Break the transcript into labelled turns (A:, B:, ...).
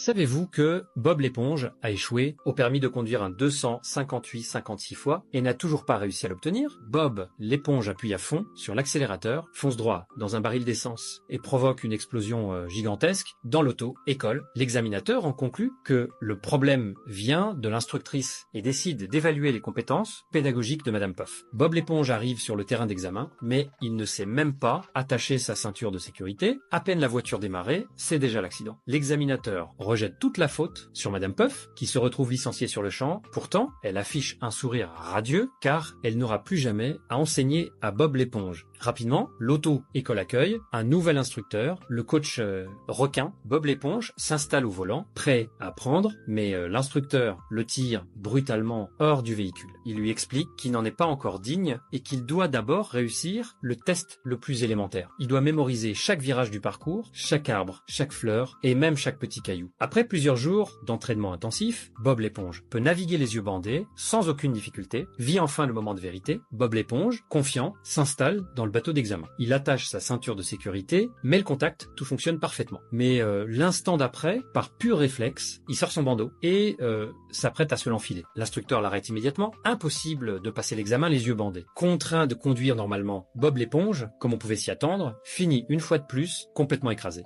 A: Savez-vous que Bob l'éponge a échoué au permis de conduire un 258-56 fois et n'a toujours pas réussi à l'obtenir? Bob l'éponge appuie à fond sur l'accélérateur, fonce droit dans un baril d'essence et provoque une explosion gigantesque dans l'auto-école. L'examinateur en conclut que le problème vient de l'instructrice et décide d'évaluer les compétences pédagogiques de Madame Puff. Bob l'éponge arrive sur le terrain d'examen, mais il ne sait même pas attacher sa ceinture de sécurité. À peine la voiture démarrée, c'est déjà l'accident. L'examinateur rejette toute la faute sur Madame Puff, qui se retrouve licenciée sur le champ. Pourtant, elle affiche un sourire radieux, car elle n'aura plus jamais à enseigner à Bob l'éponge. Rapidement, l'auto-école accueille un nouvel instructeur, le coach requin. Bob l'éponge s'installe au volant, prêt à apprendre, mais l'instructeur le tire brutalement hors du véhicule. Il lui explique qu'il n'en est pas encore digne et qu'il doit d'abord réussir le test le plus élémentaire. Il doit mémoriser chaque virage du parcours, chaque arbre, chaque fleur et même chaque petit caillou. Après plusieurs jours d'entraînement intensif, Bob l'éponge peut naviguer les yeux bandés sans aucune difficulté, vit enfin le moment de vérité. Bob l'éponge, confiant, s'installe dans le bateau d'examen. Il attache sa ceinture de sécurité, met le contact, tout fonctionne parfaitement. Mais l'instant d'après, par pur réflexe, il sort son bandeau et s'apprête à se l'enfiler. L'instructeur l'arrête immédiatement. Impossible de passer l'examen les yeux bandés. Contraint de conduire normalement, Bob l'éponge, comme on pouvait s'y attendre, finit une fois de plus complètement écrasé.